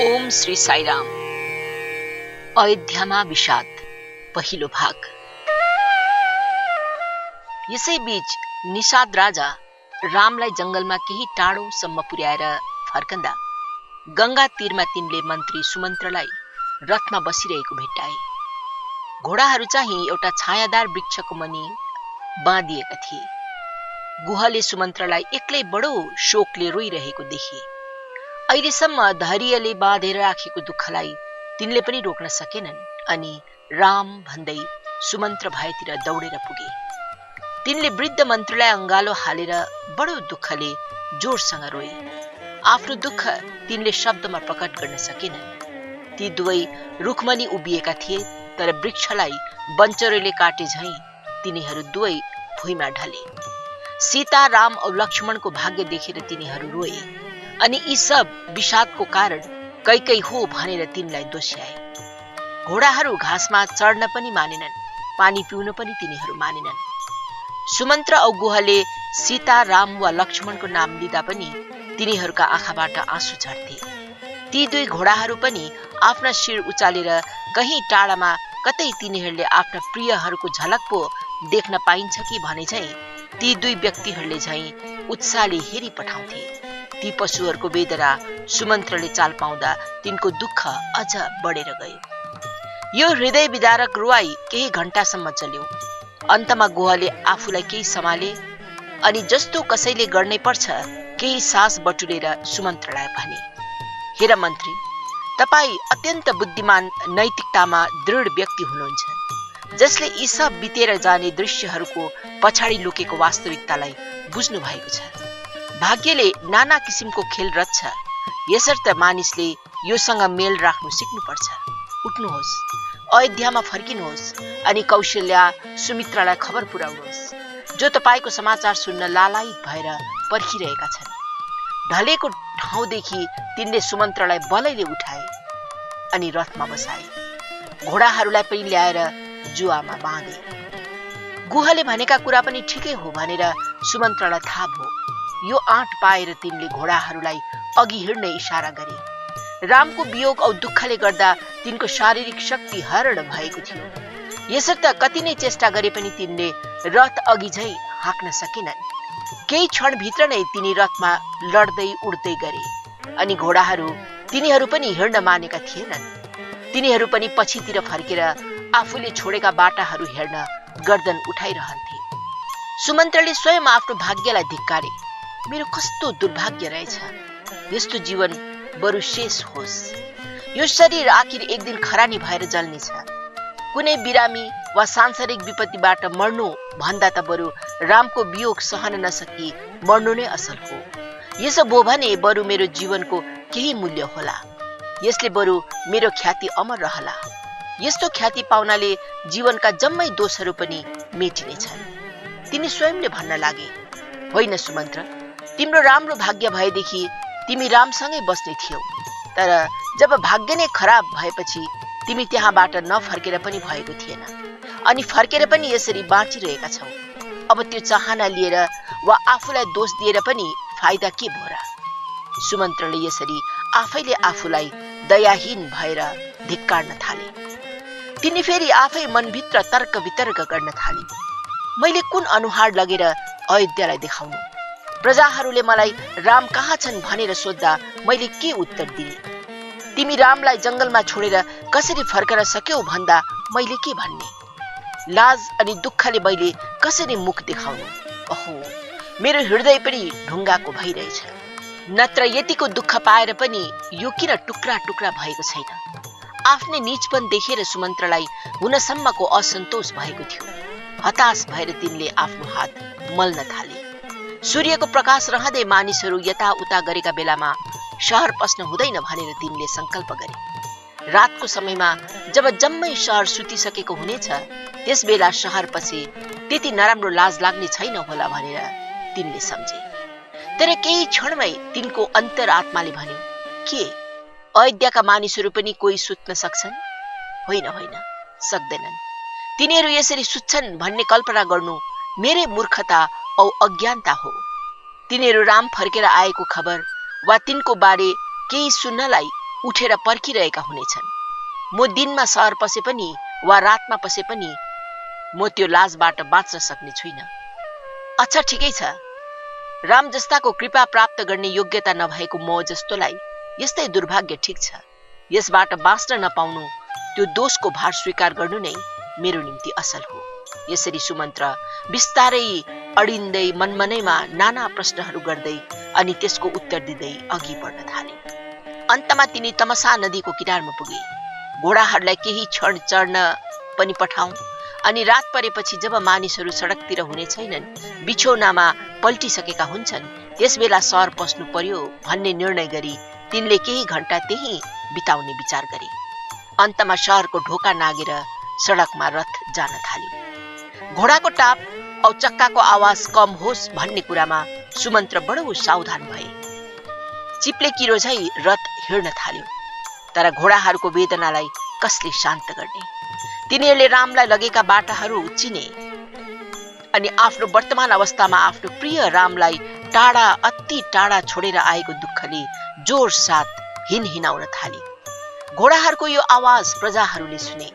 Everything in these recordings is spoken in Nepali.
ओम श्री साईराम। अयोध्यामा विषाद पहिलो भाग। यसैबीच निषाद राजा रामलाई जंगलमा केही टाढोसम्म पुर्याएर फर्कँदा गंगा तीरमा तिनले मन्त्री सुमन्त्रलाई रथमा बसिरहेको भेट्टाए। घोडाहरू चाहिँ एउटा छायादार वृक्षको मुनि बाँधिएका थिए। गुहले सुमन्त्रलाई एक्लै बडो शोकले रोइरहेको देखे। अहिलेसम्म धैर्यले बाँधेर राखेको दुःखलाई तिनले पनि रोक्न सकेनन् अनि राम भन्दै सुमन्त्र भएतिर दौडेर पुगे। तिनले वृद्ध मन्त्रीलाई अंगालो हालेर बडो दुःखले जोडसँग रोए। आफ्नो दुःख तिनले शब्दमा प्रकट गर्न सकेनन्। ती दुवै रुखमुनि उभिएका थिए, तर वृक्षलाई बञ्चरोले काटे झैं तिनीहरू दुवै भुइँमा ढले। सीता, राम औ लक्ष्मणको भाग्य देखेर तिनीहरू रोए अनि यी सब विषादको कारण कैकै हो भनेर तिनलाई दोष्याए। घोडाहरू घाँसमा चढ्न पनि मानेनन्, पानी पिउन पनि तिनीहरू मानेनन्। सुमन्त्र औ गुहले सीता, राम वा लक्ष्मणको नाम लिँदा पनि तिनीहरूका आँखाबाट आँसु झर्थे। ती दुई घोडाहरू पनि आफ्ना शिर उचालेर कहीँ टाढामा कतै तिनीहरूले आफ्ना प्रियहरूको झलक पो देख्न पाइन्छ कि भने झैं ती दुई व्यक्तिहरूले झैं उत्साहले हेरी पठाउँथे। ती पशुहरूको वेदना सुमन्त्रले चाल पाउँदा तिनको दुःख अझ बढेर गयो। यो हृदय विदारक रुवाई केही घण्टासम्म चल्यो। अन्तमा गुहले आफूलाई केही सम्हाले अनि जस्तो कसैले गर्नै पर्छ केही सास बटुलेर सुमन्त्रलाई भने, हेर मन्त्री, तपाई अत्यन्त बुद्धिमान, नैतिकतामा दृढ व्यक्ति हुनुहुन्छ, जसले यी सब बितेर जाने दृश्यहरूको पछाडि लुकेको वास्तविकतालाई बुझ्नु भएको छ। भाग्यले नाना किसिमको खेल रच्छ, यसर्थ मानिसले योसँग मेल राख्नु सिक्नुपर्छ। उठ्नुहोस्, अयोध्यामा फर्किनुहोस् अनि कौशल्या, सुमित्रालाई खबर पुर्याउनुहोस्, जो तपाईको समाचार सुन्न लालायित भएर पर्खिरहेका छन्। ढलेको ठाउँदेखि तिनले सुमन्त्रलाई बलैले उठाए अनि रथमा बसाए। घोडाहरूलाई पनि ल्याएर जुवामा बाँधे। गुहले भनेका कुरा पनि ठिकै हो भनेर सुमन्त्रलाई थाहा भयो। यो आँट पाएर तिनले घोडाहरूलाई अघि हिँड्ने इशारा गरे। रामको वियोग औ दुःखले गर्दा तिनको शारीरिक शक्ति हरण भएको थियो। यसर्थ कति नै चेष्टा गरे पनि तिनले रथ अघि झैं हाँक्न सकेनन्। केही क्षणभित्र नै तिनी रथमा लड्दै उड्दै गरे अनि घोडाहरू तिनीहरू पनि हिँड्न मानेका थिएनन्। तिनीहरू पनि पछितिर फर्केर आफूले छोडेका बाटाहरू हेर्न गर्दन उठाइरहन्थे। सुमन्त्रले स्वयं आफ्नो भाग्यलाई धिक्कारे। मेरो कस्तो दुर्भाग्य रहेछ, यस्तो जीवन बरु शेष होस्। यो शरीर आखिर एक दिन खरानी भएर जल्नेछ। कुनै बिरामी वा सांसारिक विपत्तिबाट मर्नु भन्दा त बरु रामको वियोग सहन नसकी मर्नु नै असल हो। यसो भो भने बरु मेरो जीवनको केही मूल्य होला। यसले बरु मेरो ख्याति अमर रहला। यस्तो ख्याति पाउनाले जीवनका जम्मै दोषहरू पनि मेटिनेछन्। तिनी स्वयंले भन्न लागे, होइन सुमन्त्र, तिम्रो राम्रो भाग्य भएदेखि तिमी रामसँगै बस्ने थियौ, तर जब भाग्य नै खराब भएपछि तिमी त्यहाँबाट नफर्केर पनि भएको थिएन अनि फर्केर पनि यसरी बाँचिरहेका छौ। अब त्यो चाहना लिएर वा आफूलाई दोष दिएर पनि फाइदा के भयो र? सुमन्त्रले यसरी आफैले आफूलाई दयाहीन भएर धिक्कार्न थाले। तिनी फेरि आफै मनभित्र तर्क वितर्क गर्न थाले। मैले कुन अनुहार लगेर अयोध्यालाई देखाउनु? प्रजाहरूले मलाई राम कहाँ छन् भनेर सोध्दा मैले के उत्तर दिए? तिमी रामलाई जंगलमा छोडेर कसरी फर्कन सक्यौ भन्दा मैले के भन्ने? लाज अनि दुःखले मैले कसरी मुख देखाउनु? ओहो, मेरो हृदय पनि ढुङ्गाको भइरहेछ। नत्र यतिको दुःख पाएर पनि यो किन टुक्रा टुक्रा भएको छैन? आफ्नै नीचपन देखेर सुमन्त्रलाई हुनसम्मको असन्तोष भएको थियो। हताश भएर तिनले आफ्नो हात मल्न थाले। सूर्यको प्रकाश रहँदै मानिसहरू यताउता गरेका बेलामा शहर पस्न हुँदैन भनेर तिनले संकल्प गरे। रातको समयमा जब जम्मै शहर सुतिसकेको हुनेछ, त्यस बेला शहर पछि त्यति नराम्रो लाज लाग्ने छैन होला भनेर तिनले सम्झे। तर केही क्षणमै तिनको अन्तरआत्माले भन्यो, के अयोध्याका मानिसहरू पनि कोही सुत्न सक्छन्? होइन होइन, सक्दैनन्। तिनीहरू यसरी सुत्छन् भन्ने कल्पना गर्नु मेरै मूर्खता औ अज्ञानता हो। तिनीहरू राम फर्केर आएको खबर वा तिनको बारे केही सुन्नलाई उठेर पर्खिरहेका हुनेछन्। म दिनमा शहर पसे पनि वा रातमा पसे पनि म त्यो लाजबाट बाँच्न सक्ने छुइनँ। अच्छा ठिकै छ, राम जस्ताको कृपा प्राप्त गर्ने योग्यता नभएको म जस्तोलाई यस्तै दुर्भाग्य ठिक छ। यसबाट बाँच्न नपाउनु, त्यो दोषको भार स्वीकार गर्नु नै मेरो निम्ति असल हो। यसरी सुमन्त्र बिस्तारै अडिँदै मनमनैमा नाना प्रश्नहरू गर्दै अनि त्यसको उत्तर दिँदै अघि बढ्न थाले। अन्तमा तिनी तमसा नदीको किनारमा पुगे। घोडाहरूलाई केही क्षण चढ्न पनि पठाउँ अनि रात परेपछि जब मानिसहरू सडकतिर हुने छैनन्, बिछौनामा पल्टिसकेका हुन्छन्, त्यसबेला सहर पस्नु पर्यो भन्ने निर्णय गरी तिनले केही घण्टा त्यही बिताउने विचार गरे। अन्तमा शहरको ढोका नागेर सडकमा रथ जान थाल्यो। घोडाको टाप औ चक्काको आवाज कम होस् भन्ने कुरामा सुमन्त्र बडो सावधान भए। चिप्ले किरो झै रथ हिँड्न थाल्यो। तर घोडाहरूको वेदनालाई कसले शान्त गर्ने? तिनीहरूले रामलाई लगेका बाटाहरू चिने अनि आफ्नो वर्तमान अवस्थामा आफ्नो प्रिय रामलाई टाढा, अति टाढा छोडेर आएको दुःखले जोर साथ हिँडाउन थाले। घोडाहरूको यो आवाज प्रजाहरूले सुने।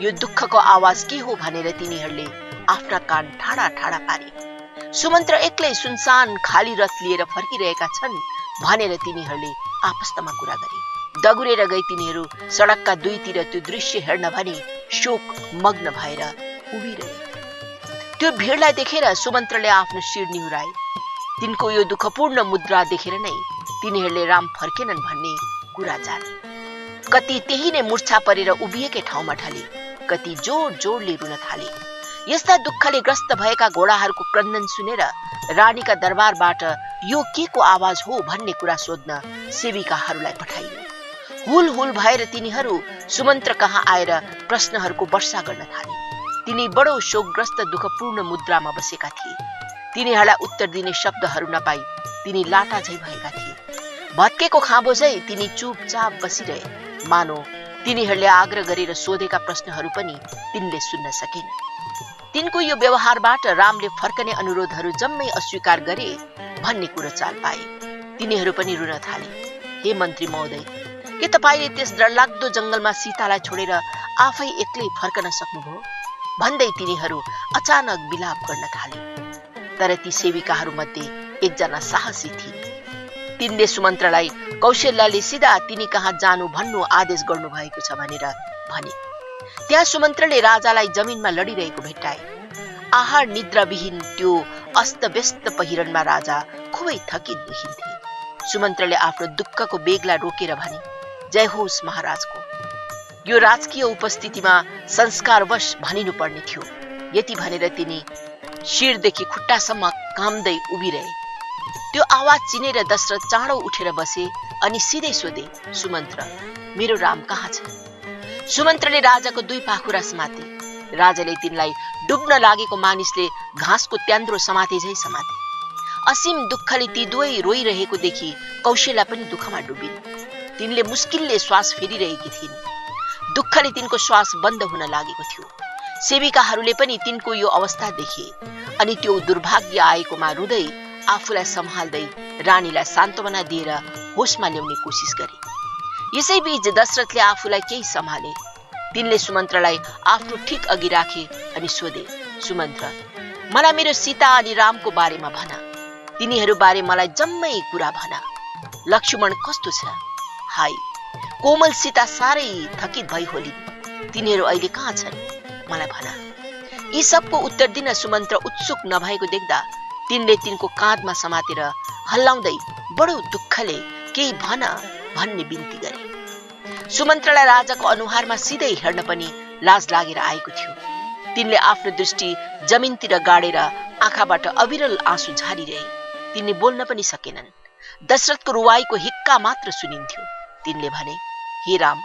यो दुःखको आवाज के हो भनेर तिनीहरूले आफ्ना कान ठाडा ठाडा पारे। सुमन्त्र एक्लै सुनसान खाली रथ लिएर फर्किरहेका छन् भनेर तिनीहरूले आपस्तमा कुरा गरे। दगुरेर गई तिनीहरू सडकका दुईतिर त्यो दृश्य हेर्न भनी शोक मग्न भएर उभिरहे। त्यो भिडलाई देखेर सुमन्त्रले आफ्नो शिर निहुराए। तिनको यो दुःखपूर्ण मुद्रा देखेर नै तिनीहरूले राम फर्केनन् भन्ने कुरा जाने। कति त्यही नै मूर्छा परेर उभिएकै ठाउँमा ढले, कति जोड जोडले रुन थाले। यस्ता दुःखले ग्रस्त भएका घोडाहरूको क्रन्दन सुनेर रानीका दरबारबाट यो के को आवाज हो भन्ने कुरा सोध्न सेविकाहरूलाई पठाइयो। हुल हुल भएर तिनीहरू सुमन्त्र कहाँ आएर प्रश्नहरूको वर्षा गर्न थाले। तिनी बडो शोकग्रस्त दुःखपूर्ण मुद्रामा बसेका थिए। तिनीहरूलाई उत्तर दिने शब्दहरू नपाई तिनी लाटा झै भएका थिए। भत्केको खाँबो झै तिनी चुपचाप बसिरहे, मानो तिनीहरूले आग्रह गरेर सोधेका प्रश्नहरू पनि तिनले सुन्न सकेन। तिनको यो व्यवहारबाट रामले फर्कने अनुरोधहरू जम्मै अस्वीकार गरे भन्ने कुरो चाल पाए। तिनीहरू पनि रुन थाले। हे मन्त्री महोदय, के तपाईले त्यस डरलाग्दो जंगलमा सीतालाई छोडेर आफै एक्लै फर्कन सक्नुभयो भन्दै तिनीहरू अचानक विलाप गर्न थाले। तर ती सेविकाहरू मध्ये एकजना साहसी थिए। तिनले सुमन्त्रलाई कौशल्याले सिधा तिनी कहाँ जानु भन्नु आदेश गर्नु भएको छ भनेर भने। त्यहाँ सुमन्त्रले राजालाई जमिनमा लडिरहेको भेट्टाए। आहार निद्राविहीन त्यो अस्तव्यस्त पहिरनमा राजा खुबै थकित देखिन्थे। सुमन्त्रले आफ्नो दुःखको बेगलाई रोकेर भने, जय होस् महाराजको। यो राजकीय उपस्थितिमा संस्कारवश भनिनु पर्ने थियो। यति भनेर तिनी शिरदेखि खुट्टासम्म काम्दै उभिरहे। त्यो आवाज चिनेर दशरथ चाँडो उठेर बसे अनि सिधै सोधे, सुमन्त्र, मेरो राम कहाँ छ? सुमन्त्रले राजाको दुई पाखुरा समाते। राजाले तिनलाई डुब्न लागेको मानिसले घाँसको त्यान्द्रो समाते झै समाते। असीम दुःखले ती दुवै रोइरहेको देखि कौशल्या पनि दुःखमा डुबिन्। तिनले मुस्किलले श्वास फेरिरहेकी थिइन्। दुःखले तिनको श्वास बन्द हुन लागेको थियो। सेविकाहरूले पनि तिनको यो अवस्था देखे अनि त्यो दुर्भाग्य आएकोमा रुँदै आफूलाई सम्हाल्दै रानीलाई सान्त्वना दिएर होसमा ल्याउने कोसिस गरे। यसैबीच दशरथले आफूलाई केही सम्हाले। तिनले सुमन्त्रलाई आफ्नो ठिक अघि राखे अनि सोधे, सुमन्त्र, मलाई मेरो सीता अनि रामको बारेमा भन। तिनीहरू बारे मलाई जम्मै कुरा भन। लक्ष्मण कस्तो छ? हाय, कोमल सीता साह्रै थकित भई होलिन्। तिनीहरू अहिले कहाँ छन्? मलाई भन। यी सबको उत्तर दिन सुमन्त्र उत्सुक नभएको देख्दा तिनले तिनको काँधमा समातेर हल्लाउँदै बडो दुःखले केही भन भन्ने बिन्ती गरे। सुमन्त्रलाई राजाको अनुहारमा सिधै हेर्न पनि लाज लागेर आएको थियो। तिनले आफ्नो दृष्टि जमिनतिर गाडेर आँखाबाट अविरल आँसु झारिरहे। तिनले बोल्न पनि सकेनन्। दशरथको रुवाईको हिक्का मात्र सुनिन्थ्यो। तिनले भने, हे राम,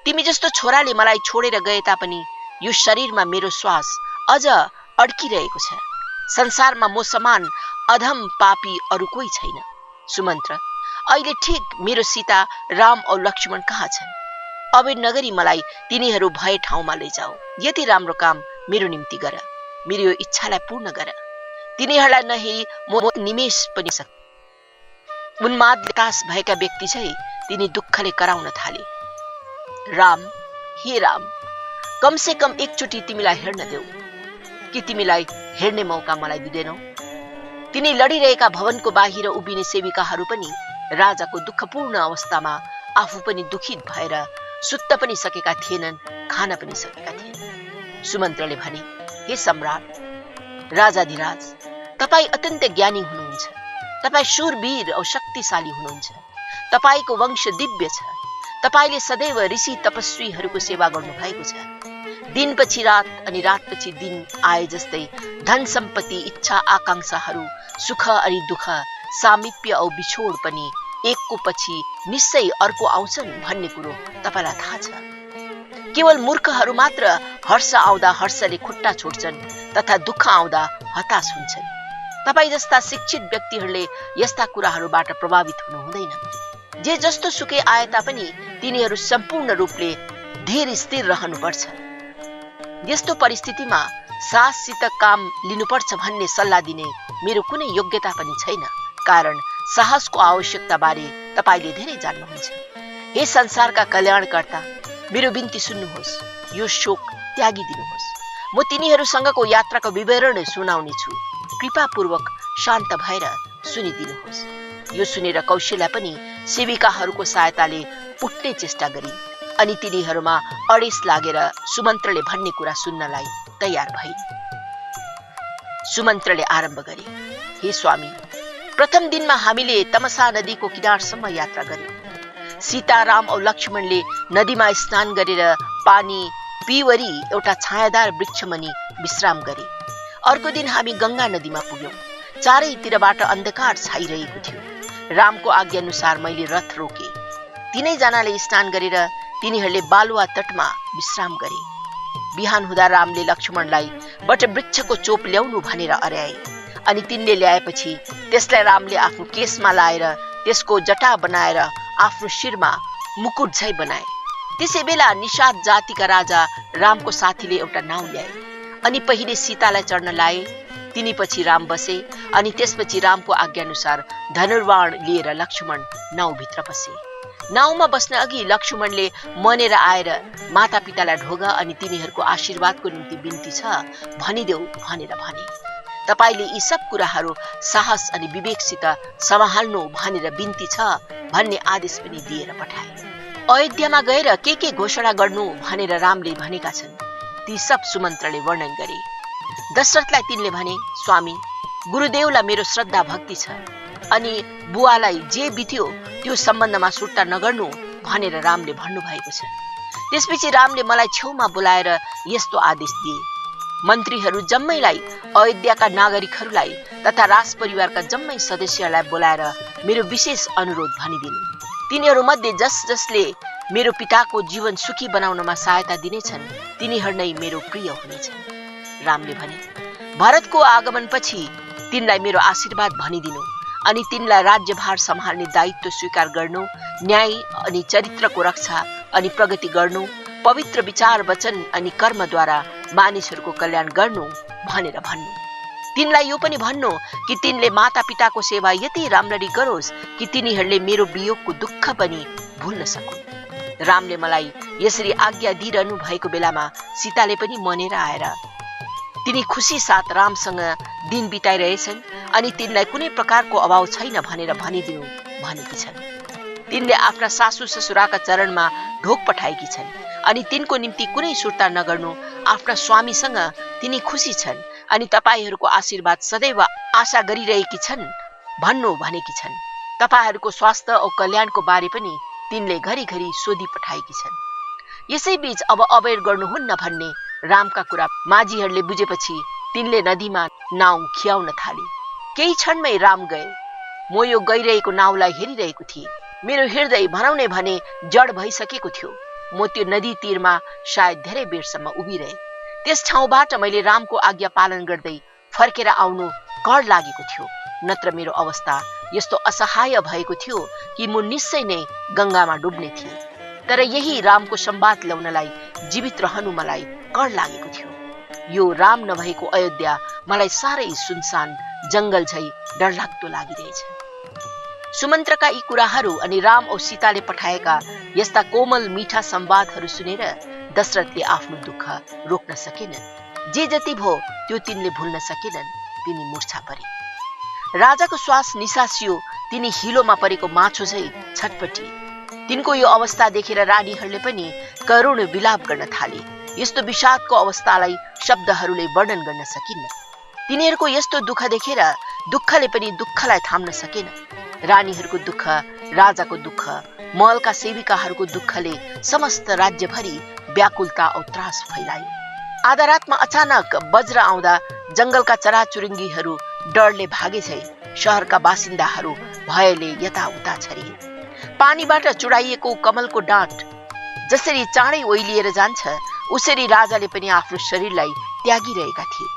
तिमी जस्तो छोराले मलाई छोडेर गए तापनि यो शरीरमा मेरो श्वास अझ अड्किरहेको छ। संसारमा म समान अधम पापी अरू कोही छैन। सुमन्त्र, अहिले ठिक मेरो सीता, राम औ लक्ष्मण कहाँ छन्? अबेर नगरी मलाई तिनीहरू भए ठाउँमा लैजाऊ। यति राम्रो काम मेरो निम्ति गर। मेरो यो इच्छालाई पूर्ण गर। तिनीहरूलाई नहेरी म निमेष पनि सक्दिन। उन्माद विकास भएका व्यक्ति चाहिँ तिनी दुःखले कराउन थाले। राम, हे राम, कम से कम एकचोटि तिमीलाई हेर्न देऊ। के तिमीलाई हेर्ने मौका मलाई दिँदैनौ? तिनी लडिरहेका भवनको बाहिर उभिने सेविकाहरू पनि राजाको दुःखपूर्ण अवस्थामा आफू पनि दुखित भएर सुत्न पनि सकेका थिएनन्, खान पनि सकेका थिएनन्। सुमन्त्रले भने, हे सम्राट, राजाधिराज, तपाई अत्यन्त ज्ञानी हुनुहुन्छ। तपाई शूरवीर औ शक्तिशाली हुनुहुन्छ। तपाईको वंश दिव्य छ। तपाईले सदैव ऋषि तपस्वीहरूको सेवा गर्नु भएको छ। दिनपछि रात अनि रातपछि दिन आए जस्तै धन सम्पत्ति, इच्छा आकांक्षाहरू, सुख अनि दुःख, सामिप्य औ बिछोड पनि एकको पछि निश्चय अर्को आउँछन् भन्ने कुरो तपाईलाई थाहा छ। केवल मूर्खहरू मात्र हर्ष आउँदा हर्षले खुट्टा छोड्छन् तथा दुःख आउँदा हताश हुन्छन्। तपाई जस्ता शिक्षित व्यक्तिहरूले यस्ता कुराहरूबाट प्रभावित हुनु हुँदैन। जे जस्तो सुकै आए तापनि तिनीहरू सम्पूर्ण रूपले धीर स्थिर रहनुपर्छ। यस्तो परिस्थितिमा साहससित काम लिनुपर्छ भन्ने सल्लाह दिने मेरो कुनै योग्यता पनि छैन, कारण साहसको आवश्यकता बारे तपाईले धेरै जान्नुहुन्छ। हे संसारका कल्याणकर्ता, मेरो बिन्ती सुन्नुहोस्। यो शोक त्यागिदिनुहोस्। म तिनीहरूसँगको यात्राको विवरण सुनाउने छु। कृपापूर्वक शान्त भएर सुनिदिनुहोस्। यो सुनेर कौशल्या पनि सेविकाहरूको सहायताले उठ्ने चेष्टा गरिन् अनि तिनीहरूमा अडेस लागेर सुमन्त्रले भन्ने कुरा सुन्नलाई तयार भइन्। सुमन्त्रले आरम्भ गरे, हे स्वामी, प्रथम दिनमा हामीले तमसा नदीको किनारसम्म यात्रा गर्यौं। सीता, राम औ लक्ष्मणले नदीमा स्नान गरेर पानी पिवरी एउटा छायादार वृक्षमुनि विश्राम गरे। अर्को दिन हामी गंगा नदीमा पुग्यौं। चारैतिरबाट अन्धकार छाइरहेको थियो। रामको आज्ञा अनुसार मैले रथ रोके। तीनै जनाले स्नान गरेर तिनीहरूले बालुवा तटमा विश्राम गरे। बिहान हुँदा रामले लक्ष्मणलाई वटवृक्षको चोप ल्याउनु भनेर अर्याए अनि तिनले ल्याएपछि त्यसलाई रामले आफ्नो केशमा लाएर त्यसको जटा बनाएर आफ्नो शिरमा मुकुट झै बनाए। त्यसैबेला निषाद जातिका राजा रामको साथीले एउटा नाउ ल्याए अनि पहिले सीतालाई चढ्न लाए। तिनी पछि राम बसे अनि त्यसपछि रामको आज्ञा अनुसार धनुर्बाण लिएर लक्ष्मण नाउभित्र पसे। नाउमा बस्न अघि लक्ष्मणले मनेर आएर मातापितालाई ढोगा अनि तिनीहरूको आशीर्वादको निम्ति बिन्ती छ भनिदेऊ भनेर भने। तपाईले यी सब कुराहरू साहस अनि विवेकसित सम्हाल्नु भनेर बिन्ती छ भन्ने आदेश पनि दिएर पठाए। अयोध्यामा गएर के घोषणा गर्नु भनेर रामले भनेका छन् ती सब सुमन्त्रले वर्णन गरे। दशरथलाई तिनले भने, स्वामी, गुरुदेवलाई मेरो श्रद्धा भक्ति छ अनि बुवालाई जे बित्यो त्यो सम्बन्धमा सुर्ता नगर्नु भनेर रामले भन्नुभएको छ। त्यसपछि रामले मलाई छेउमा बोलाएर यस्तो आदेश दिए, मन्त्रीहरू जम्मैलाई, अयोध्याका नागरिकहरूलाई तथा राजपरिवारका जम्मै सदस्यहरूलाई बोलाएर मेरो विशेष अनुरोध भनिदिनु। तिनीहरू मध्ये जसले मेरो पिताको जीवन सुखी बनाउनमा सहायता दिनेछन् तिनीहरू नै मेरो प्रिय हुनेछन्। रामले भने, भरतको आगमनपछि तिनलाई मेरो आशीर्वाद भनिदिनु अनि तिनलाई राज्यभार सम्हाल्ने दायित्व स्वीकार गर्नु, न्याय अनि चरित्रको रक्षा अनि प्रगति गर्नु, पवित्र विचार वचन अनि कर्मद्वारा मानिसहरूको कल्याण गर्नु भनेर भन्नु। तिनलाई यो पनि भन्नु कि तिनले मातापिताको सेवा यति राम्ररी गरोस् कि तिनीहरूले मेरो वियोगको दुःख पनि भुल्न सकुन्। रामले मलाई यसरी आज्ञा दिइरहनु भएको बेलामा सीताले पनि मनेर आएर तिनी खुसी साथ रामसँग दिन बिताइरहेछन् अनि तिनलाई कुनै प्रकारको अभाव छैन भनेर भनिदिनु भनेकी छन्। तिनले आफ्ना सासू ससुराका चरणमा ढोक पठाएकी छन् अनि तिनको निम्ति कुनै सुर्ता नगर्नु, आफ्ना स्वामीसँग तिनी खुसी छन् अनि तपाईहरूको आशीर्वाद सदैव आशा गरिरहेकी छन् भन्नु भनेकी छन्। तपाईहरूको स्वास्थ्य औ कल्याणको बारे पनि तिनले घरिघरि सोधी पठाएकी छन्। यसैबीच अब अबेर गर्नुहुन्न भन्ने रामका कुरा माझीहरूले बुझेपछि तिनले नदीमा नाउ खियाउन थाले। केही क्षणमै राम गए। म यो गइरहेको नाउलाई हेरिरहेको थिएँ। मेरो हृदय भनाउने भने जड भइसकेको थियो। म त्यो नदी तीरमा सायद धेरै बेरसम्म उभिरहे। त्यस ठाउँबाट मैले रामको आज्ञा पालन गर्दै फर्केर आउनु कर लागेको थियो, नत्र मेरो अवस्था यस्तो असहाय भएको थियो कि म निश्चय नै गंगामा डुब्ने थिएँ। तर यही रामको संवाद ल्याउनलाई जीवित रहनु मलाई कर लागेको थियो। यो राम नभएको अयोध्या मलाई साह्रै सुनसान जंगल झै डरलाग्दो लागिरहेछ। सुमन्त्रका यी कुराहरू अनि राम औ सीताले पठाएका यस्ता कोमल मीठा संवादहरू सुनेर दशरथले आफ्नो दुःख रोक्न सकेनन्। जे जति भो त्यो तिनले भुल्न सकेनन्। तिनी मूर्छा परे। राजाको श्वास निसासियो। तिनी हिलोमा परेको माछो झै छटपटी। तिनको यो अवस्था देखेर रानीहरूले पनि करुण विलाप गर्न थाले। यस्तो विषादको अवस्थालाई शब्दहरूले वर्णन गर्न सकिन्न। तिनीहरूको यस्तो दुःख देखेर दुःखले पनि दुःखलाई थाम्न सकेन। रानीहरूको दुःख, राजाको दुःख, महलका सेविकाहरूको दुःखले समस्त राज्यभरि व्याकुलता औ त्रास फैलायो। आधा रातमा अचानक वज्र आउँदा जंगलका चराचुरुङ्गीहरू डरले भागे झै शहरका बासिन्दाहरू भयले यताउता छरिए। पानीबाट चुडाइएको कमलको डाँट जसरी चाँडै ओइलिएर जान्छ, उसरी राजाले पनि आफ्नो शरीरलाई त्यागिरहेका थिए।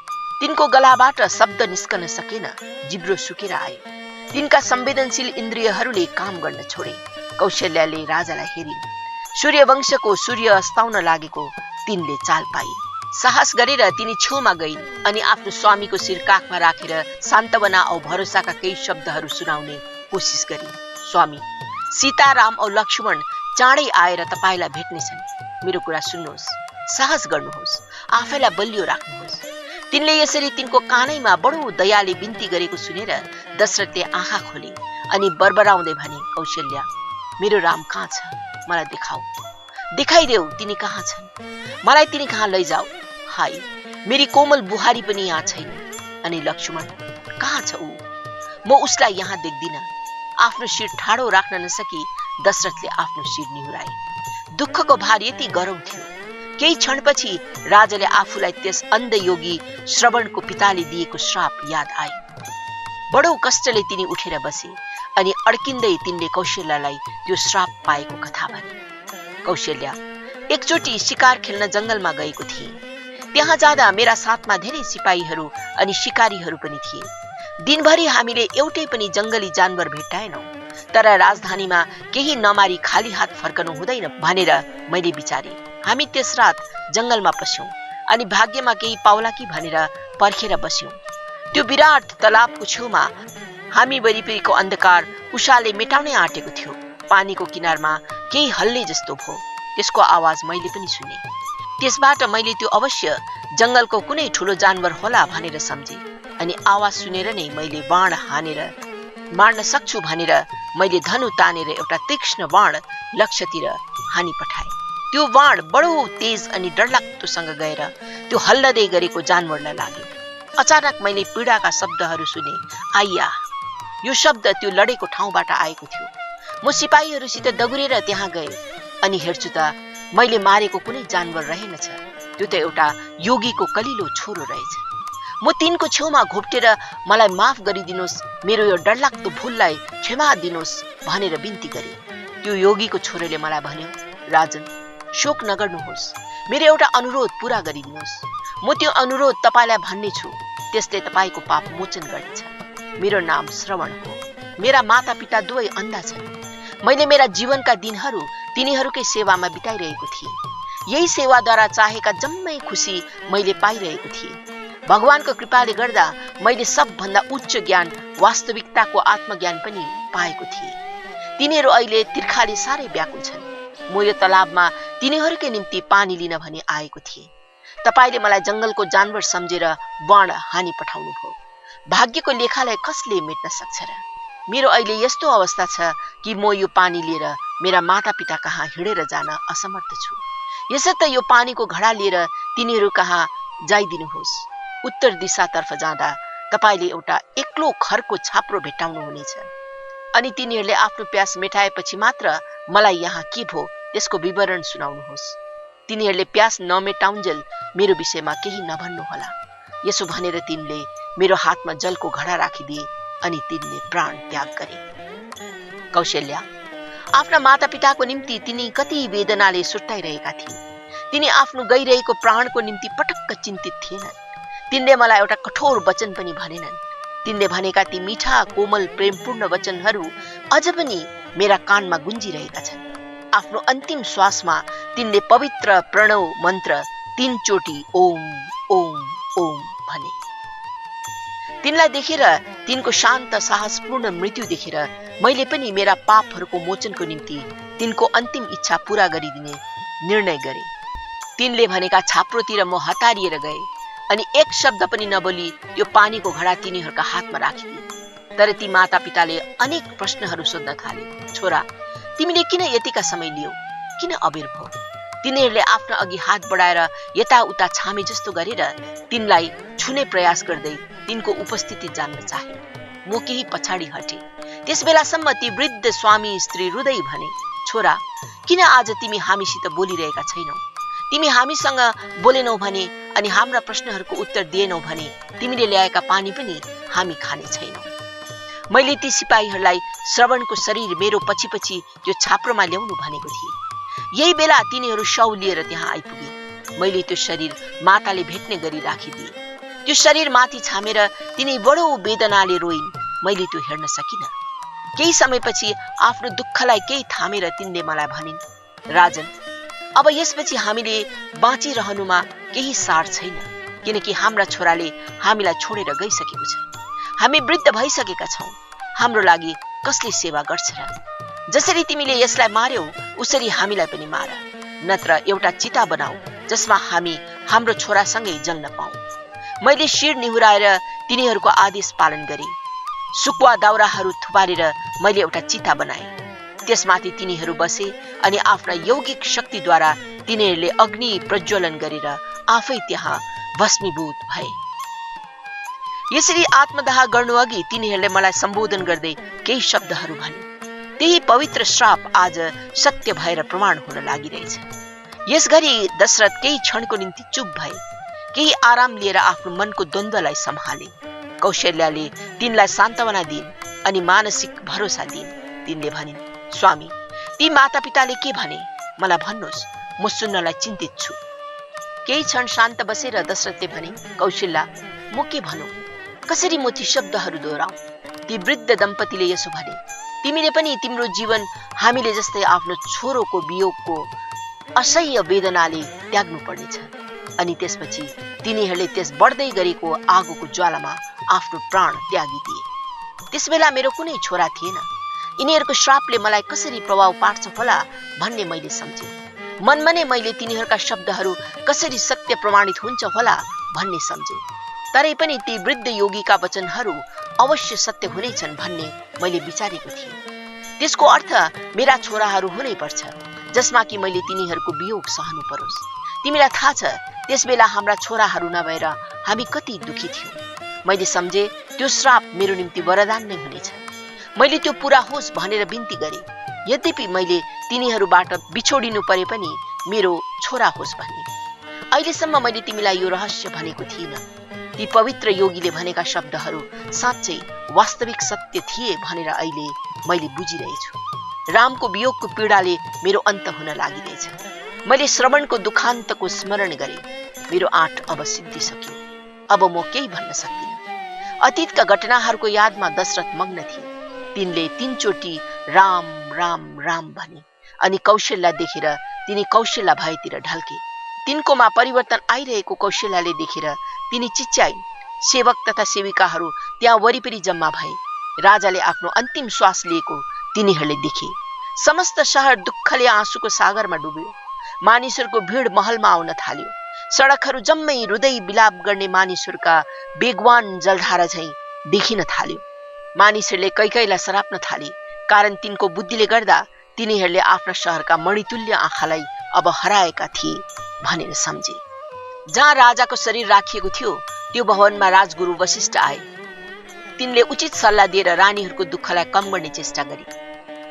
तिनको गलाबाट शब्द निस्कन सकेन। जिब्रो सुकेर आयो। तिनका संवेदनशील इन्द्रियहरूले काम गर्न छोडे। कौशल्याले राजालाई हेरिन्। सूर्यवंशको सूर्य अस्ताउन लागेको तिनले चाल पाइन्। साहस गरेर तिनी छेउमा गइन् अनि आफ्नो स्वामीको शिर काखमा राखेर सान्तवना औ भरोसाका केही शब्दहरू सुनाउने कोसिस गरिन्। स्वामी, सीता, राम औ लक्ष्मण चाँडै आएर तपाईलाई भेट्नेछन्। मेरो कुरा सुन्नुहोस्, साहस गर्नुहोस्, आफैलाई बलियो राख्नुहोस्। तिनले यसरी तिनको कानैमा बडो दयाले बिन्ती गरेको सुनेर दशरथले आँखा खोले अनि बरबराउँदै भने, कौशल्या, मेरो राम कहाँ छ? मलाई देखाऊ, देखाइदेऊ तिनी कहाँ छन्। मलाई तिनी कहाँ लैजाऊ। हाय, मेरी कोमल बुहारी पनि यहाँ छैन। अनि लक्ष्मण कहाँ छ ऊ? म उसलाई यहाँ देख्दिन। आफ्नो शिर ठाडो राख्न नसकी दशरथले आफ्नो शिर निहुराए। दुःखको भार यति गह्रो थियो। केही क्षणपछि राजाले आफूलाई त्यस अन्ध योगी श्रवणको पिताले दिएको श्राप याद आयो। बडो कष्टले तिनी उठेर बसे अनि अड्किँदै तिनले कौशल्यालाई त्यो श्राप पाएको कथा भने। कौशल्या, एकचोटि शिकार खेल्न जंगलमा गएको थिए। त्यहाँ जाँदा मेरा साथमा धेरै सिपाहीहरू अनि शिकारीहरू पनि थिए। दिनभरि हामीले एउटै पनि जंगली जानवर भेट्टाएनौं। तर राजधानीमा केही नमारी खाली हात फर्कनु हुँदैन भनेर मैले विचारे। हामी त्यस रात जंगलमा पस्यौं अनि भाग्यमा केही पाउला कि भनेर पर्खेर बस्यौं। त्यो विराट तलाबको छेउमा हामी वरिपरिको अन्धकार उषाले मेटाउनै आँटेको थियो। पानीको किनारमा केही हल्ले जस्तो भयो। त्यसको आवाज मैले पनि सुने। त्यसबाट मैले त्यो अवश्य जंगलको कुनै ठूलो जानवर होला भनेर सम्झे अनि आवाज सुनेर नै मैले बाण हानेर मार्न सक्छु भनेर मैले धनु तानेर एउटा तीक्ष्ण बाण लक्ष्यतिर हानी पठाए। त्यो बाण बडो तेज अनि डरलाग्दोसँग गएर त्यो हल्लदै गरेको जानवरलाई लाग्यो। अचानक मैले पीडाका शब्दहरू सुने। आइया, यो शब्द त्यो लडेको ठाउँबाट आएको थियो। म सिपाहीहरूसित दगुरेर त्यहाँ गए अनि हेर्छु त मैले मारेको कुनै जानवर रहेनछ। त्यो त एउटा योगीको कलिलो छोरो रहेछ। म तिनको छेउमा घोप्टेर मलाई माफ गरिदिनुहोस्, मेरो यो डरलाग्दो भुललाई क्षमा दिनुहोस् भनेर बिन्ती गरे। त्यो योगीको छोरोले मलाई भन्यो, राजन, शोक नगर्नुहोस्, मेरो एउटा अनुरोध पूरा गरिदिनुहोस्। म त्यो अनुरोध तपाईलाई भन्ने छु, त्यसले तपाईको पाप मोचन गर्नेछ। मेरो नाम श्रवण हो। मेरा माता पिता दुवै अन्धा छन्। मैले मेरा जीवनका दिनहरू तिनीहरूकै सेवामा बिताइरहेको थिएँ। यही सेवाद्वारा चाहेका जम्मै खुसी मैले पाइरहेको थिएँ। भगवानको कृपाले गर्दा मैले सबभन्दा उच्च ज्ञान, वास्तविकताको आत्मज्ञान पनि पाएको थिएँ। तिनीहरू अहिले तिर्खाले साह्रै व्याकुल छन्। म यो तलाबमा तिनीहरूकै निम्ति पानी लिन भनी आएको थिएँ। तपाईले मलाई जंगलको जानवर सम्झेर बाण हानी पठाउनु भयो। भाग्यको लेखालाई कसले मेट्न सक्छ र? मेरो अहिले यस्तो अवस्था छ कि म यो पानी लिएर मेरा माता पिता कहाँ हिँडेर जान असमर्थ छु। यसर्थ यो पानीको घडा लिएर तिनीहरू कहाँ जाइदिनुहोस्। उत्तर दिशातर्फ जाँदा तपाईले एउटा एक्लो खरको छाप्रो भेट्टाउनु हुनेछ अनि तिनीहरूले आफ्नो प्यास मेटाएपछि मात्र मलाई यहाँ के भो त्यसको विवरण सुनाउनुहोस्। तिनीहरूले प्यास नमेटाउन्जेल मेरो विषयमा केही नभन्नु होला। यसो भनेर तिनले मेरो हातमा जलको घडा राखिदिए अनि तिनले प्राण त्याग गरे। कौशल्या, आफ्ना मातापिताको निम्ति तिनी कति वेदनाले सुर्ताइरहेका थिए। तिनी आफ्नो गइरहेको प्राणको निम्ति पटक्क चिन्तित थिएनन्। तिनले मलाई एउटा कठोर वचन पनि भनेनन्। तिनले भनेका ती मीठा, कोमल, प्रेमपूर्ण वचनहरू अझ पनि मेरा कानमा गुन्जिरहेका छन्। आफ्नो अन्तिम श्वासमा तिनले पवित्र प्रणव मन्त्र 3 चोटी ओम ओम ओम भने। तिनलाई देखेर, तिनको शान्त साहसपूर्ण मृत्यु देखेर मैले पनि मेरा पापहरूको मोचनको निम्ति तिनको अन्तिम इच्छा पूरा गरिदिने निर्णय गरे। तिनले भनेका छाप्रोतिर म हतारिएर गए अनि एक शब्द पनि नबोली त्यो पानीको घडा तिनीहरूका हातमा राखिदिए। तर ती मातापिताले अनेक प्रश्नहरू सोध्न थाले। छोरा, तिमीले किन यतिका समय लियौ? किन अबेर भयो? तिनीहरूले आफ्नो अघि हात बढाएर यताउता छामे जस्तो गरेर तिनलाई छुने प्रयास गर्दै तिनको उपस्थिति जान्न चाहे। म केही पछाडि हटे। त्यस बेलासम्म ती वृद्ध स्वामी स्त्री रुँदै भने, छोरा, किन आज तिमी हामीसित बोलिरहेका छैनौ? तिमी हामीसँग बोलेनौ भने अनि हाम्रा प्रश्नहरूको उत्तर दिएनौ भने तिमीले ल्याएका पानी पनि हामी खाने छैनौ। मैले ती सिपाहीहरूलाई श्रवणको शरीर मेरो पछि पछि त्यो छाप्रोमा ल्याउनु भनेको थिएँ। यही बेला तिनीहरू शव लिएर त्यहाँ आइपुगे। मैले त्यो शरीर माताले भेट्ने गरी राखिदिए। त्यो शरीर माथि छामेर तिनी बडो वेदनाले रोइन्। मैले त्यो हेर्न सकिनँ। केही समयपछि आफ्नो दुःखलाई केही थामेर तिनले मलाई भनिन्, राजन, अब यसपछि हामीले बाँचिरहनुमा केही सार छैन, किनकि हाम्रा छोराले हामीलाई छोडेर गइसकेको छ। हामी वृद्ध भइसकेका छौं। हाम्रो लागि कसले सेवा गर्छ र? जसरी तिमीले यसलाई मार्यौ उसरी हामीलाई पनि मार, नत्र एउटा चिता बनाऊ जसमा हामी हाम्रो छोरासँगै जल्न पाऊ। मैले शिर निहुराएर तिनीहरूको आदेश पालन गरे। सुकुवा दाउराहरू थुपारेर मैले एउटा चिता बनाए। त्यसमाथि तिनीहरू बसे अनि आफ्ना यौगिक शक्तिद्वारा तिनीहरूले अग्नि प्रज्वलन गरेर आफै त्यहाँ भस्मीभूत भए। यसरी आत्मदाह गर्नु अघि तिनीहरूले मलाई सम्बोधन गर्दै केही शब्दहरू भने। त्यही पवित्र श्राप आज सत्य भएर प्रमाण हुन लागिरहेछ। यसघरि दशरथ केही क्षणको निम्ति चुप भए। केही आराम लिएर आफ्नो मनको द्वन्द्वलाई सम्हाले। कौशल्याले तिनलाई सान्त्वना दिइन् अनि मानसिक भरोसा दिइन्। तिनले भनिन्, स्वामी, ती मातापिताले के भने मलाई भन्नुहोस्, म सुन्नलाई चिन्तित छु। केही क्षण शान्त बसेर दशरथले भने, कौशल्या, म के भनौं? कसरी म ती शब्दहरू दोहोऱ्याउ? ती वृद्ध दम्पतिले यसो भने, तिमीले पनि तिम्रो जीवन हामीले जस्तै आफ्नो छोरोको वियोगको असह्य वेदनाले त्याग्नु पर्नेछ। अनि त्यसपछि तिनीहरूले त्यस बढ्दै गरेको आगोको ज्वालामा आफ्नो प्राण त्यागिदिए। त्यसबेला मेरो कुनै छोरा थिएन। यिनीहरूको श्रापले मलाई कसरी प्रभाव पार्छ होला भन्ने मैले सम्झेँ। मनमा नै मैले तिनीहरूका शब्दहरू कसरी सत्य प्रमाणित हुन्छ होला भन्ने सम्झेँ। तरै पनि ती वृद्ध योगीका वचनहरू अवश्य सत्य हुनेछन् भन्ने मैले विचारेको थिएँ। त्यसको अर्थ मेरा छोराहरू हुनै पर्छ, जसमा कि मैले तिनीहरूको वियोग सहनु परोस्। तिमीलाई थाहा छ त्यसबेला हाम्रा छोराहरू नभएर हामी कति दुखी थियौं। मैले सम्झे त्यो श्राप मेरो निम्ति वरदान नै हुनेछ। मैले त्यो पूरा होस् भनेर बिन्ती गरे। यद्यपि मैले तिनीहरूबाट बिछोडिनु परे पनि मेरो छोरा होस् भन्ने। अहिलेसम्म मैले तिमीलाई यो रहस्य भनेको थिइनँ। ती पवित्र योगीले भनेका शब्दहरू साँच्चै वास्तविक सत्य थिए भनेर अहिले मैले बुझिरहेछु। रामको वियोगको पीडाले मेरो अन्त हुन लागिरहेछ। मैले श्रवणको दुखान्तको स्मरण गरे। मेरो आँट अब सिद्धिसक्यो। अब म केही भन्न सक्दिनँ। अतीतका घटनाहरूको यादमा दशरथ मग्न थिए। तिनले 3 चोटि राम राम राम भने अनि कौशल्या देखेर तिनी कौशल्या भएतिर ढल्के। तिनकोमा परिवर्तन आइरहेको कौशल्याले देखेर तिनी चिच्याइन्। सेवक तथा सेविकाहरू त्यहाँ वरिपरि जम्मा भए। राजाले आफ्नो अन्तिम श्वास लिएको तिनीहरूले देखे। समस्त शहर दुःखले आँसुको सागरमा डुब्यो। मानिसहरूको भिड महलमा आउन थाल्यो। सडकहरू जम्मै हृदय विलाप गर्ने मानिसहरूका बेगवान जलधारा झैं देखिन थाल्यो। मानिसहरूले कैकैलाई सराप्न थाले, कारण तिनको बुद्धिले गर्दा तिनीहरूले आफ्ना शहरका मणितुल्य आँखालाई अब हराएका थिए भनेर सम्झे। जहाँ राजाको शरीर राखिएको थियो त्यो भवनमा राजगुरु वशिष्ठ आए। तिनले उचित सल्लाह दिएर रानीहरूको दुःखलाई कम गर्ने चेष्टा गरे।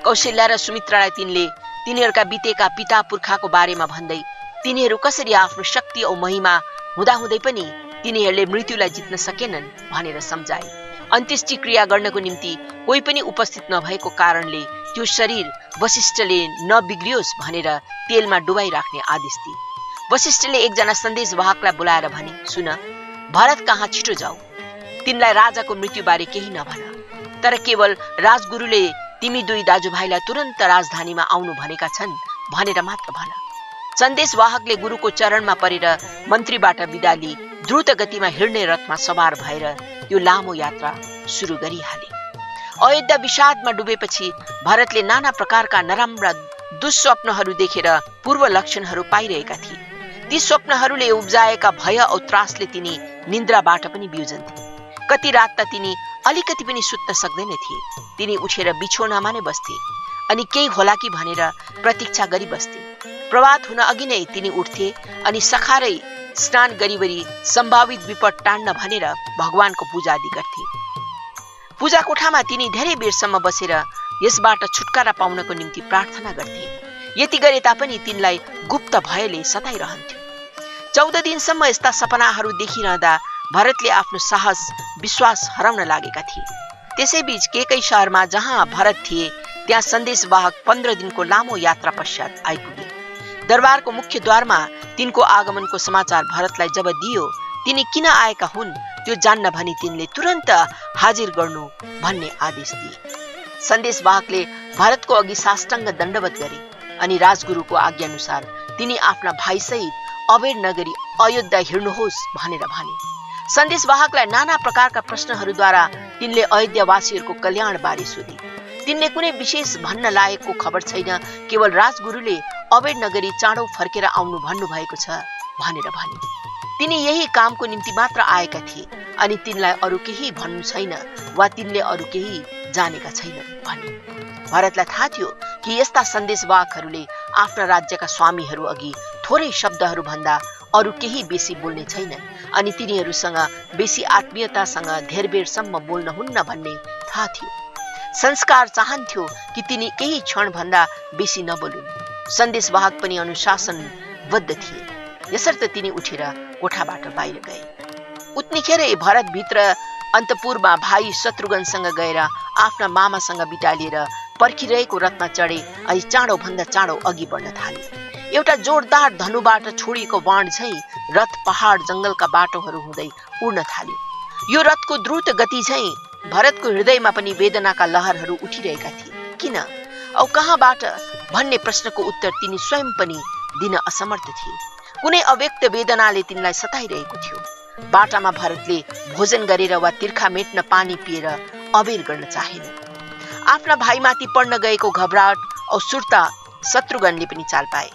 कौशल्या र सुमित्रालाई तिनले तिनीहरूका बितेका पिता पुर्खाको बारेमा भन्दै तिनीहरू कसरी आफ्नो शक्ति औ महिमा हुँदाहुँदै पनि तिनीहरूले मृत्युलाई जित्न सकेनन् भनेर सम्झाए। अन्त्येष्टि क्रिया गर्नको निम्ति कोही पनि उपस्थित नभएको कारणले त्यो शरीर वशिष्ठले नबिग्रियोस् भनेर तेलमा डुबाई राख्ने आदेश दिए। वशिष्ठले एकजना सन्देशवाहकलाई बोलाएर भने, सुन, भरत कहाँ छिटो जाऊ। तिनलाई राजाको मृत्युबारे केही नभन, तर केवल राजगुरुले तिमी 2 दाजुभाइलाई तुरन्त राजधानीमा आउनु भनेका छन् भनेर मात्र भन। सन्देशवाहकले गुरुको चरणमा परेर मन्त्रीबाट बिदा लिई द्रुत गतिमा हिँड्ने रथमा सवार भएर त्यो लामो यात्रा सुरु गरिहाले। अयोध्या विषादमा डुबेपछि भरतले नाना प्रकारका नराम्रा दुस्वप्नहरू देखेर पूर्व लक्षणहरू पाइरहेका थिए। ती स्वप्नहरूले उब्जाएका भय औ त्रासले तिनी निन्द्राबाट पनि बिउजन्थे। कति रात त तिनी अलिकति पनि सुत्न सक्दैन थिए। तिनी उठेर बिछौनामा नै बस्थे अनि केही होला कि भनेर प्रतीक्षा गरी बस्थे। प्रभात हुन अघि नै तिनी उठ्थे अनि सखारै स्नान गरिवरी सम्भावित विपद टाड्न भनेर भगवानको पूजा आदि गर्थे। पूजा कोठामा तिनी धेरै बेरसम्म बसेर यसबाट छुटकारा पाउनको निम्ति प्रार्थना गर्थे। यति गरे तापनि तिनलाई गुप्त भयले सताइरहन्थ्यो। 14 दिनसम्म यस्ता सपनाहरू देखिरहँदा भरतले आफ्नो साहस विश्वास हराउन लागेका थिए। त्यसैबीच केकै शहरमा जहाँ भरत थिए त्यहाँ सन्देशवाहक 15 दिनको लामो यात्रा पश्चात आइपुगे। दरबारको मुख्य द्वारमा तिनको आगमनको समाचार भरतलाई जब दियो, तिनी किन आएका हुन् त्यो जान्न भनी तिनले तुरन्त हाजिर गर्नु भन्ने आदेश दिए। सन्देशवाहकले भरतको अघि साष्टाङ्ग दण्डवत गरे अनि राजगुरुको आज्ञा अनुसार तिनी आफ्ना भाइसहित अबेर नगरी अयोध्या हिँड्नुहोस् भनेर भने। सन्देशवाहकलाई नाना प्रकारका प्रश्नहरूद्वारा तिनले अयोध्यावासीहरूको कल्याण बारे सोधे। तिनले कुनै विशेष भन्न लायकको खबर छैन, केवल राजगुरुले अबेर नगरी चाँडो फर्केर आउनु भन्नु भएको छ भनेर भने। तिनी यही कामको निम्ति मात्र आएका थिए अनि तिनलाई अरू केही भन्नु छैन वा तिनले अरू केही जानेका छैनन् भने। भरतलाई थाहा थियो कि यस्ता सन्देशवाहकहरूले आफ्ना राज्यका स्वामीहरू अघि थोरै शब्दहरू भन्दा अरू केही बेसी बोल्ने छैनन् अनि तिनीहरूसँग बेसी आत्मीयतासँग धेर बेरसम्म बोल्न हुन्न भन्ने थाहा थियो। संस्कार चाहन्थ्यो कि तिनी केही क्षण भन्दा बेसी नबोलुन्। सन्देशवाहक पनि अनुशासनबद्ध थिए। यसर्थ तिनी उठेर कोठाबाट बाहिर गए। उतनिखेरै भरत भित्र अन्तपुरमा भाइ शत्रुघ्नसँग गएर आफ्ना मामासँग बिदा लिएर पर्खिरहेको रथमा चढे अनि चाँडो भन्दा चाँडो अघि बढ्न थाले। एउटा जोरदार धनुबाट छोडिएको बाण झैं रथ पहाड जंगलका बाटोहरू हुँदै उड्न थाल्यो। यो रथको द्रुत गति झैं भरतको हृदयमा पनि वेदनाका लहरहरू उठिरहेका थिए। किन औ कहाँबाट भन्ने प्रश्नको उत्तर तिनी स्वयं पनि दिन असमर्थ थिए। कुनै अव्यक्त वेदनाले तिनलाई सताइरहेको थियो। बाटामा भरतले भोजन गरेर वा तिर्खा मेट्न पानी पिएर अबेर गर्न चाहेन। आफ्ना भाइमाथि पर्न गएको घबराहट औ सुर्ता शत्रुघ्नले पनि चाल पाए।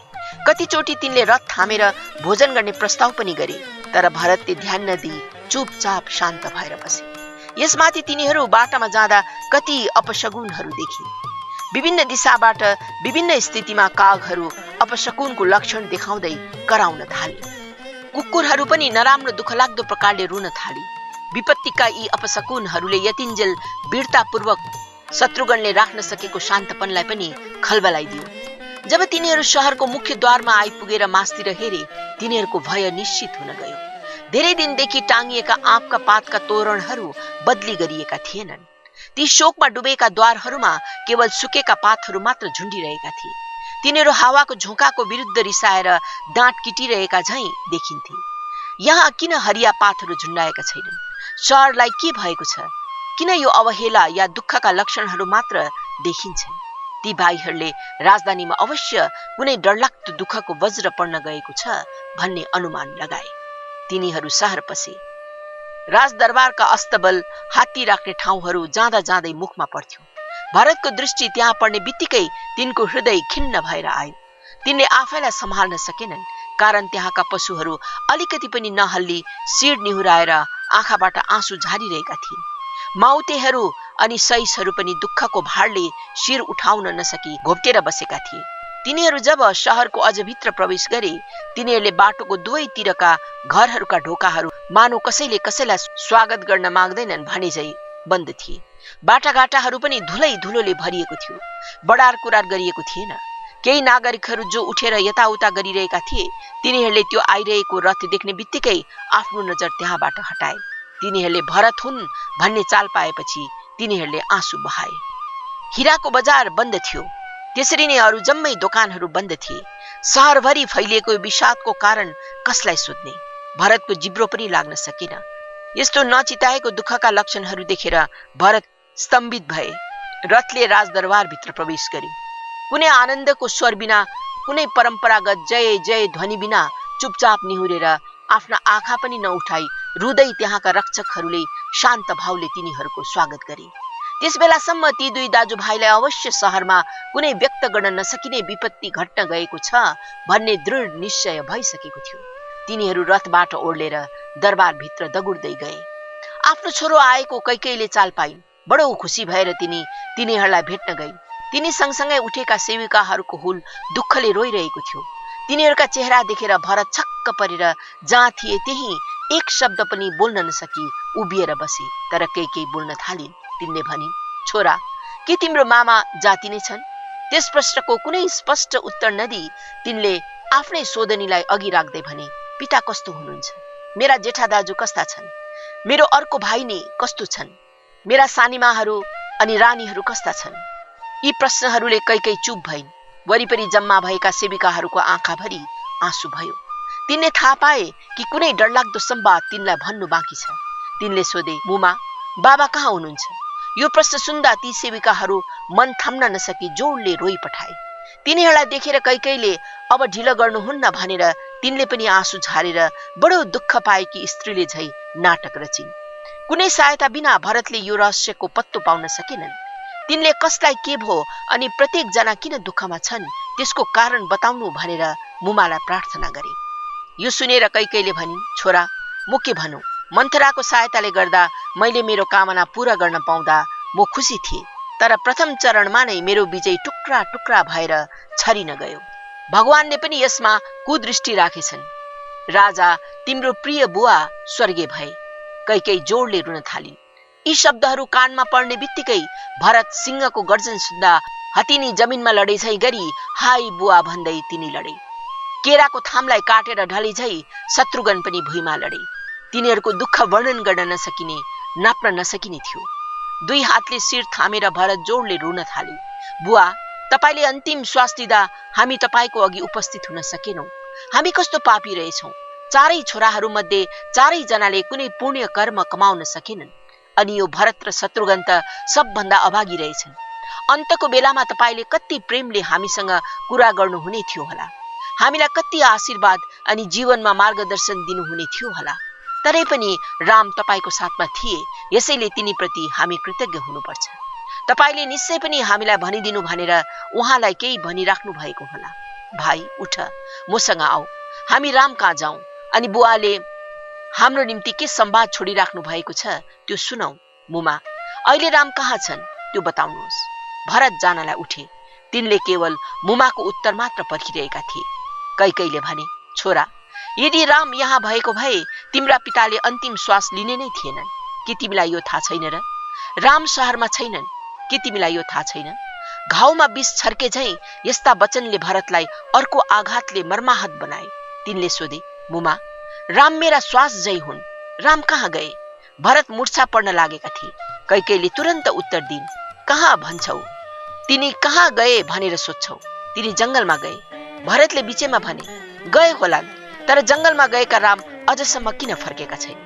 कतिचोटि तिनले रथ थामेर भोजन गर्ने प्रस्ताव पनि गरे, तर भरतले ध्यान नदिई चुपचाप शान्त भएर बसे। यसमाथि तिनीहरू बाटामा जाँदा कति अपशगुनहरू देखे। विभिन्न दिशाबाट विभिन्न स्थितिमा कागहरू अपशकुनको लक्षण देखाउँदै कराउन थाले। कुकुरहरू पनि नराम्रो दुःखलाग्दो प्रकारले रुन थाले। विपत्तिका यी अपशकुनहरूले यतिन्जेल वीरतापूर्वक शत्रुघ्नले राख्न सकेको शान्तपनलाई पनि खलबलाइदियो। जब तिनीहरू शहरको मुख्य द्वारमा आइपुगेर मास्तिर हेरे, तिनीहरूको भय निश्चित हुन गयो। धेरै दिनदेखि टाङ्गिएका आँपका पातका तोरणहरू बदली गरिएका थिएनन्। ती शोकमा डुबेका द्वारहरूमा केवल सुकेका पातहरू मात्र झुन्डिरहेका थिए। तिनीहरू हावाको झोकाको विरुद्ध रिसाएर दाँत किटिरहेका झैं देखिन्थे। यहाँ किन हरिया पातहरू झुन्डाएका छैनन्? शहरलाई के भएको छ? किन यो अवहेला या दुःखका लक्षणहरू मात्र देखिन्छन्? ती भाइहरूले राजधानीमा अवश्य कुनै डरलाग्दो दुःखको वज्र पर्न गएको छ भन्ने अनुमान लगाए। तिनीहरू शहर पसे। राजदरबारका अस्तबल, हात्ती राख्ने ठाउँहरू जाँदा जाँदै मुखमा पर्थ्यो। भरतको दृष्टि त्यहाँ पर्ने बित्तिकै तिनको हृदय खिन्न भएर आयो। तिनले आफैलाई सम्हाल्न सकेनन्, कारण त्यहाँका पशुहरू अलिकति पनि नहल्ली शिर निहुराएर आँखाबाट आँसु झारिरहेका थिए। माउतेहरू अनि सैसहरू पनि दुःखको भारले शिर उठाउन नसकी घोप्टेर बसेका थिए। तिनीहरू जब शहरको अझ भित्र प्रवेश गरे, तिनीहरूले बाटोको दुवैतिरका घरहरूका ढोकाहरू मानौ कसैले कसैलाई स्वागत गर्न माग्दैनन् भने झै बन्द थिए। बाटाघाटाहरू पनि धुलै धुलोले भरिएको थियो। बडार कुरार गरिएको थिएन। केही नागरिकहरू जो उठेर यताउता गरिरहेका थिए, तिनीहरूले त्यो आइरहेको रथ देख्ने बित्तिकै आफ्नो नजर त्यहाँबाट हटाए। तिनीहरूले भरत हुन् भन्ने चाल पाएपछि तिनीहरूले आँसु बहाए। हिराको बजार बन्द थियो। त्यसरी नै अरू जम्मै दोकानहरू बन्द थिए। शहरभरि फैलिएको विषादको कारण कसलाई सोध्ने? भरतको जिब्रो पनि लाग्न सकेन। यस्तो नचिताएको दुःखका लक्षणहरू देखेर भरत स्तम्भित भए। रथले राजदरबारभित्र प्रवेश गर्यो। कुनै आनन्दको स्वर बिना, कुनै परम्परागत जय जय ध्वनि बिना चुपचाप निहुरेर आफ्ना आँखा पनि नउठाई रुँदै त्यहाँका रक्षकहरूले शान्त भावले तिनीहरूको स्वागत गरे। त्यसबेलासम्म ती दुई दाजुभाइलाई अवश्य शहरमा कुनै व्यक्त गर्न नसकिने विपत्ति घट्न गएको छ भन्ने दृढ निश्चय भइसकेको थियो। तिनीहरू रथबाट ओर्लेर दरबारभित्र दगुर्दै गए। आफ्नो छोरो आएको कैकेयीले चाल पाइन्। बडो खुसी भएर तिनीहरूलाई भेट्न गइन्। तिनी सँगसँगै उठेका सेविकाहरूको हुल दुःखले रोइरहेको थियो। तिनीहरूका चेहरा देखेर भरत छक्क परेर जहाँ थिए त्यही एक शब्द पनि बोल्न नसकी उभिएर बसे। तर कैकेयी बोल्न थालिन्। तिनले भनिन्, छोरा, के तिम्रो मामा जाति नै छन्? त्यस प्रश्नको कुनै स्पष्ट उत्तर नदिई तिनले आफ्नै सोधनीलाई अघि राख्दै भने, पिता कस्तो हुनुहुन्छ? मेरा जेठा दाजु कस्ता छन्? मेरो अर्को भाइ नि कस्तो छन्? मेरा सानीमाहरू अनि रानीहरू कस्ता छन्? यी प्रश्नहरूले कैकेयी चुप भइन्। वरिपरि जम्मा भएका सेविकाहरूको आँखाभरि आँसु भयो। तिनले थाहा पाए कि कुनै डरलाग्दो संवाद तिनलाई भन्नु बाँकी छ। तिनले सोधे, मुमा, बाबा कहाँ हुनुहुन्छ? यो प्रश्न सुन्दा ती सेविकाहरू मन थाम्न नसकी जोडले रोइ पठाए। तिनीहरूलाई देखेर कैकेयीले अब ढिलो गर्नुहुन्न भनेर तिनले पनि आँसु झारेर बडो दुःख पाएकी स्त्रीले झै नाटक रचिन्। कुनै सहायता बिना भरतले यो रहस्यको पत्तो पाउन सकेनन्। तिनले कसलाई के भो अनि प्रत्येक जना किन दुःखमा छन् त्यसको कारण बताउनु भनेर मुमालाई प्रार्थना गरे। यो सुनेर कैकेयीले भनिन्, छोरा, म के भनौं? मन्थराको सहायताले गर्दा मैले मेरो कामना पूरा गर्न पाउँदा म खुसी थिए। तर प्रथम चरणमा नै मेरो विजय टुक्रा टुक्रा भएर छरिन गयो। भगवानले पनि यसमा कुदृष्टि राखेछन्। राजा, तिम्रो प्रिय बुवा स्वर्गीय भए। कैकेयी जोडले रुन थालिन्। यी शब्दहरू कानमा पर्ने बित्तिकै भरत सिंहको गर्जन सुन्दा हतिनी जमिनमा लडे झै गरी हाय बुवा भन्दै तिनी लडे। केराको थामलाई काटेर ढले झै शत्रुघ्न पनि भुइँमा लडे। तिनीहरूको दुःख वर्णन गर्न नसकिने, नाप्न नसकिने थियो। दुई हातले शिर थामेर भरत जोडले रुन थाले। बुवा, तपाईले अन्तिम श्वास लिँदा हामी तपाईको अघि उपस्थित हुन सकेनौं। हामी कस्तो पापी रहेछौं। चारै छोराहरू मध्ये चारै जनाले कुनै पुण्य कर्म कमाउन सकेनन्। अनि यो भरत र शत्रुघ्न त सबभन्दा अभागी रहेछन्। अन्तको बेलामा तपाईले कति प्रेमले हामीसँग कुरा गर्नुहुने थियो होला। हामीलाई कति आशीर्वाद अनि जीवनमा मार्गदर्शन दिनुहुने थियो होला। तरै पनि राम तपाईको साथमा थिए। यसैले तिनीप्रति हामी कृतज्ञ हुनुपर्छ। तपाईले निश्चय पनि हामीलाई भनिदिनु भनेर उहाँलाई केही भनिराख्नु भएको होला। भाइ, उठ, मसँग आऊ। हामी राम कहाँ जाउँ अनि बुवाले हाम्रो निम्ति के संवाद छोडिराख्नु भएको छ त्यो सुनौ। मुमा, अहिले राम कहाँ छन् त्यो बताउनुहोस्। भरत जानलाई उठे। तिनले केवल मुमाको उत्तर मात्र पर्खिरहेका थिए। कैकेयीले भने, छोरा, यदि राम यहाँ भएको भए तिम्रा पिताले अन्तिम श्वास लिने नै थिएनन्। के तिमीलाई यो थाहा छैन र? राम शहरमा छैनन्। के तिमीलाई यो थाहा छैन? घाउमा विष छर्के झै यस्ता वचनले भरतलाई अर्को आघातले मर्माहत बनाए। तिनले सोधे, मुमा, राम मेरा श्वास जै हुन्। राम कहाँ गए? भरत मूर्छा पर्न लागेका थिए। कैकेयीले तुरन्त उत्तर दिइन्, कहाँ भन्छौ? तिनी कहाँ गए भनेर सोध्छौ? तिनी जंगलमा गए। भरतले बिचैमा भने, गए होलान्, तर जंगलमा गएका राम अझसम्म किन फर्केका छैन?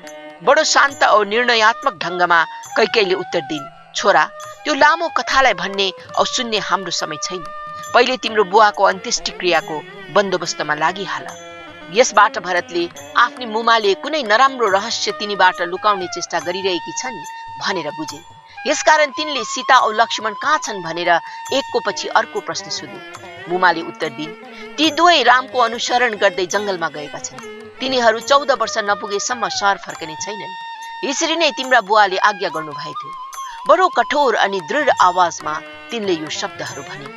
बडो शान्त औ निर्णयात्मक ढंगमा कैकेयीले उत्तर दिइन्, छोरा, त्यो लामो कथालाई भन्ने औ सुन्ने हाम्रो समय छैन। पहिले तिम्रो बुवाको अन्त्येष्टि क्रियाको बन्दोबस्तमा लागिहाल। यसबाट भरतले आफ्नी मुमाले कुनै नराम्रो रहस्य तिनीबाट लुकाउने चेष्टा गरिरहेकी छन् भनेर बुझे। यसकारण तिनले सीता औ लक्ष्मण कहाँ छन् भनेर एकको पछि अर्को प्रश्न सोधे। मुमाले उत्तर दिइन्, ती दुवै रामको अनुसरण गर्दै जंगलमा गएका छन्। तिनीहरू 14 वर्ष नपुगेसम्म शहर फर्कने छैनन्। यसरी नै तिम्रा बुवाले आज्ञा गर्नु भएको। बडो कठोर अनि दृढ आवाजमा तिनले यो शब्दहरू भने।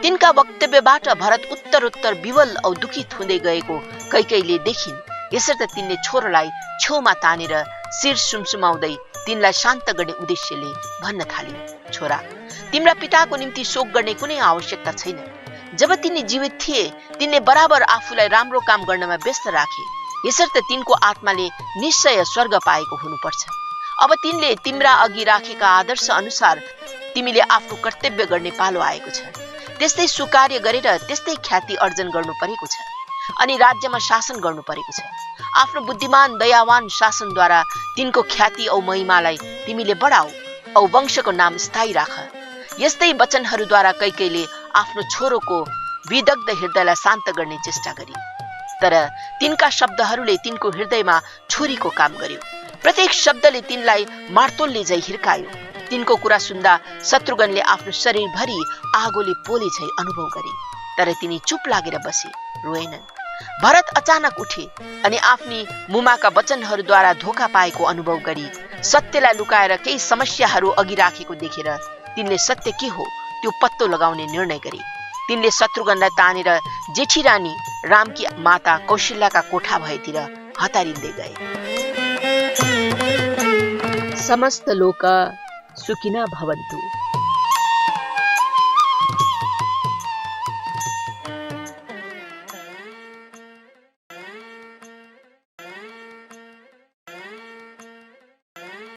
तिनका वक्तव्यबाट भरत उत्तरोत्तर विवल औ दुखित हुँदै गएको कैकेयीले देखिन्। यसर्थ तिनले छोरोलाई छेउमा तानेर शिर सुमसुमाउँदै तिनलाई शान्त गर्ने उद्देश्यले भन्न थालिन्, छोरा, तिम्रा पिताको निम्ति शोक गर्ने कुनै आवश्यकता छैन। जब तिनी जीवित थिए तिनले बराबर आफूलाई राम्रो काम गर्नमा व्यस्त राखे। यसर्थ तिनको आत्माले निश्चय स्वर्ग पाएको हुनुपर्छ। अब तिनले तिम्रा अघि राखेका आदर्श अनुसार तिमीले आफ्नो कर्तव्य गर्ने पालो आएको छ। त्यस्तै सुकार्य गरेर त्यस्तै ख्याति अर्जन गर्नु परेको छ अनि राज्यमा शासन गर्नु परेको छ। आफ्नो बुद्धिमान दयावान शासनद्वारा तिनको ख्याति औ महिमालाई तिमीले बढाऊ औ वंशको नाम स्थायी राख। यस्तै वचनहरूद्वारा कैकेयीले आफ्नो छोरोको विदग्ध हृदयलाई शान्त गर्ने चेष्टा गरी। तर तिनका शब्दहरूले तिनको हृदयमा छुरीको काम गर्यो। प्रत्येक शब्दले तिनलाई मार्तोलले झै हिर्कायो। तिनको कुरा सुन्दा शत्रुघ्नले आफ्नो शरीरभरि आगोले पोले झै अनुभव गरे, तर तिनी चुप लागेर बसे, रोएनन्। भरत अचानक उठे अनि आफ्नी मुमाका वचनहरूद्वारा धोका पाएको अनुभव गरी सत्यलाई लुकाएर केही समस्याहरू अघि राखेको देखेर तिनले सत्य के हो त्यो पत्तो लगाउने निर्णय गरे। तिनले शत्रुघ्नलाई तानेर जेठी रानी रामकी माता कौशल्याका कोठा भएतिर हतारिँदै गए। समस्त लोक सुखिनः भवन्तु।